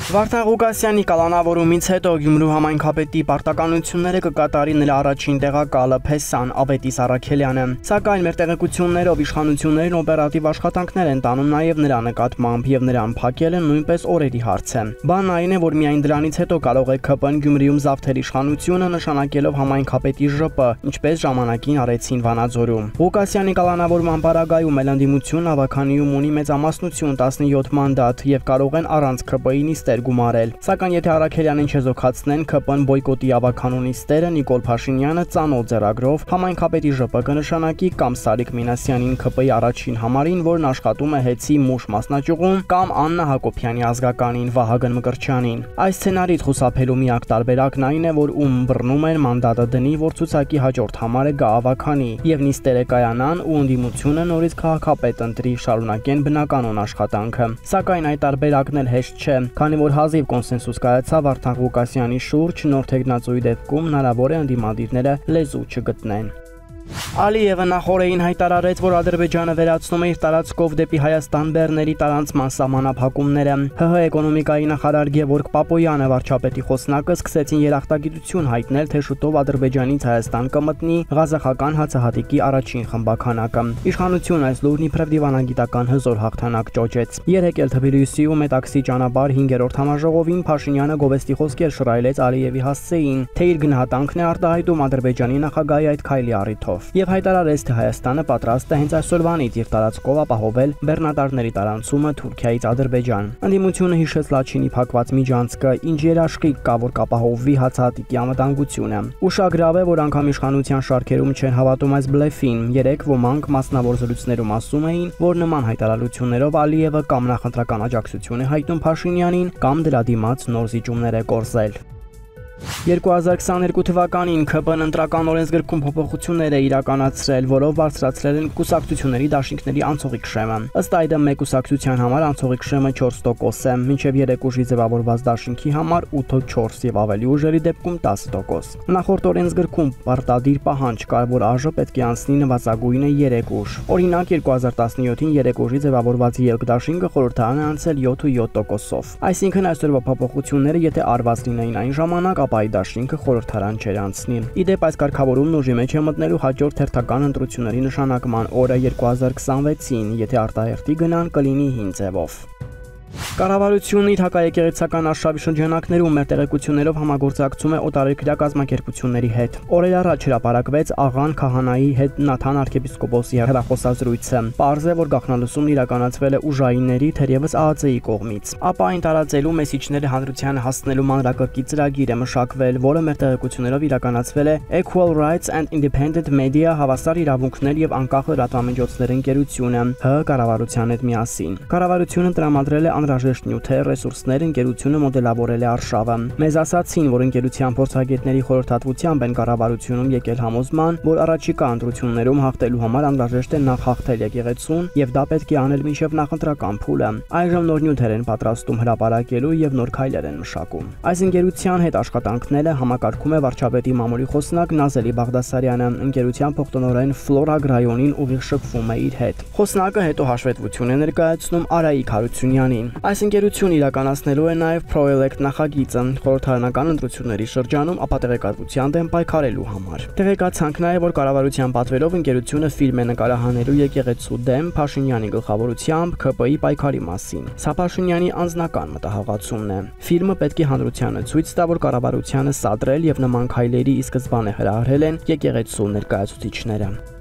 Վարդան Ղուկասյանի կալանավորումից հետո Գյումրու համայնքապետի պարտականությունները կկատարի նրա առաջին տեղակալը Փեսան Ավետիս Առաքելյանը, սակայն մեր տեղեկություններով իշխանություններն օպերատիվ աշխատանքներ են տանում նաև նրա նկատմամբ եւ նրան փակելը նույնպես օրերի հարց է։ Բանն այն է, որ միայն դրանից հետո կարող է ԿՊ-ն Գյումրիում զավթել իշխանությունը նշանակելով համայնքապետի ԺՊ, ինչպես ժամանակին արեցին Վանաձորում։ Ղուկասյանի կալանավորման պարագայում էլ ընդդիմությունն ավականիում ունի մեծամասնություն 17 մանդատ եւ կարող են առանց ԿՊ-ի նիստեր գումարել, սակայն եթե Առաքելյանին չեզոքացնեն ԿՊ-ն բոյկոտի ավականու նիստերը, Նիկոլ Փաշինյանը ծանոթ ձեռագրով համայնքապետի ԺՊ կնշանակի կամ Սարիկ Մինասյանին ԿՊ-ի առաջին համարին, որն աշխատում է Հեցի Մուշ մասնաճյուղում, կամ Աննա Հակոբյանի ազգականին Վահագն Մկրտչյանին։ Այս սցենարից խուսափելու միակ տարբերակն այն է, որ ում բռնում են մանդատը դնի, որ ցուցակի հաջորդ համարը գա ավականի, եւ նիստերը կայանան ու ընդդիմությունը նորից քաղաքապետ ընտրի, շարունակեն բնականon աշխատանքը։ Սակայն այդ տարբերակն էլ հեշտ չէ, քանի որ հազիվ կոնսենսուս կայացավ Վարդան Ղուկասյանի շուրջ, նոր թեկնածուի դեպքում հնարավոր է ընդդիմադիրները լեզու չգտնեն։ Ալիևը նախորդին հայտարարեց, որ Ադրբեջանը վերացնում է իր տարածքով դեպի Հայաստան բեռների տարանցման սահմանափակումները։ ՀՀ էկոնոմիկայի նախարար Գևորգ Պապոյանը վարչապետի խոսնակը սկսեցին երախտագիտություն հայտնել, թե շուտով Ադրբեջանից Հայաստան կմտնի ղազախական հացահատիկի առաջին խմբականակը։ Իշխանությունը այս լուրն իբրև դիվանագիտական հզոր հաղթանակ ճոճեց։ Երեկ էլ Թբիլիսիում Մետաքսի ճանապարհ 5-րդ համաժողովին Փաշինյանը գովեստի խոսքեր շռայլեց Ալիևի հասցեին, թե իր գնահատանքն է արտահայտում Ադրբեջանի նախագահի այդ քայլի առիթով եւ հայտարարեց, թե Հայաստանը պատրաստ է հենց այսօրվանից իր տարածքով ապահովել բեռնատարների տարանցումը Թուրքիայից Ադրբեջան։ Ընդդիմությունը հիշեց Լաչինի փակված միջանցքը, ինչ երաշխիք կա, որ կապահովվի հացահատիկի անվտանգությունը։ Ուշագրավ է, որ անգամ իշխանության շարքերում չեն հավատում այս բլեֆին։ Երեք ոմանք մասնավոր զրույցներում ասում էին, որ նման հայտարարություններով Ալիևը կամ նախընտրական աջակցություն է հայտնում Փաշինյանին, կամ դրա դիմաց նոր զիջումներ է կորզել։ 2022 թվականին ԿՊ-ն ընտրական օրենսգրքում փոփոխություններ է իրականացրել, որով բարձրացրել են կուսակցությունների դաշինքների անցողիկ շեմը։ Ըստ այդմ մեկ կուսակցության համար անցողիկ շեմը 4% է, մինչև 3 ուժի ձևավորված դաշինքի համար 8-4 եւ ավելի ուժերի դեպքում 10%։ Նախորդ օրենսգրքում պարտադիր պահանջ կար, որ ԱԺ պետք է անցնի նվազագույնը 3 ուժ։ Օրինակ 2017-ին 3 ուժի ձևավորված ելք դաշինքը խորհրդարան է անցել 7.7%-ով։ Այսինքն այսօրվա փոփոխությունները եթե արված լինեին այն ժամանակ, ապա այդ դաշինքը խորհրդարան չեր անցնի։ Իդեպ այս կարգավորումն ուժի մեջ է մտնելու հաջորդ հերթական ընտրությունների նշանակման օրը 2026-ին, եթե արտահերթի գնան կլինի հին ձևով։ Կառավարությունն իր հակաեկեղեցական արշավի շրջանակներում մեր տեղեկություններով համագործակցում է օտարերկրյա կազմակերպությունների հետ։ Օրեր առաջ հրապարակվեց աղան քահանայի հետ Նաթան arczepiskopos-ի հեռախոսազրույցը։ Պարզ է, որ գաղտնալուսումն իրականացվել է ուժայինների, թերևս ԱԱԾ-ի կողմից։ Ապա այն տարածելու մեսիջները հանրությանը հասցնելու մանրակրկիտ ծրագիր է մշակվել, որը մեր տեղեկություններով իրականացվել է Equal Rights and Independent Media հավասար իրավունքներ եւ անկախ լրատվամիջոցներ ընկերությունը ՀՀ կառավարության հետ միասին։ Կառավարությունը տրամադրել է անհրաժեշտ նյութեր, ռեսուրսներ, ընկերությունը մոդելավորել է արշավը։ Մեզ ասացին, որ ընկերության փորձագետների խորհրդատվությամբ են կառավարությունում եկել համոզման, որ առաջիկա ընտրություններում հաղթելու համար անհրաժեշտ է նախ հաղթել եկեղեցուն եւ դա պետք է անել մինչեւ նախընտրական փուլը։ Այժմ նոր նյութեր են պատրաստում հրապարակելու եւ նոր քայլեր են մշակում։ Այս ընկերության հետ աշխատանքները համակարգում է վարչապետի մամուլի խոսնակ Նազելի Բաղդասարյանը։ Ընկերության փոխտնօրեն Ֆլոր Ագրայոնին ուղիղ շփվում է իր հետ։ Խոսնակը հետո հաշվետվություն է ներկայացնում Արայիկ Հարությունյանին։ Այս ընկերությունը իրականացնելու է նաև Pro-Elect նախագիծը խորհրդարանական ընտրությունների շրջանում ապատեղեկատվության դեմ պայքարելու համար։ Տեղեկացանք նաև, որ կառավարության պատվերով ընկերությունը ֆիլմ է նկարահանելու եկեղեցու դեմ Փաշինյանի գլխավորությամբ ԿՊ-ի պայքարի մասին։ Սա Փաշինյանի անձնական մտահղացումն է։ Ֆիլմը պետք է հանրությանը ցույց տա, որ կառավարությանը սադրել եւ նման քայլերի ի սկզբանե հրահրել են եկեղեցու ներկայացուցիչները։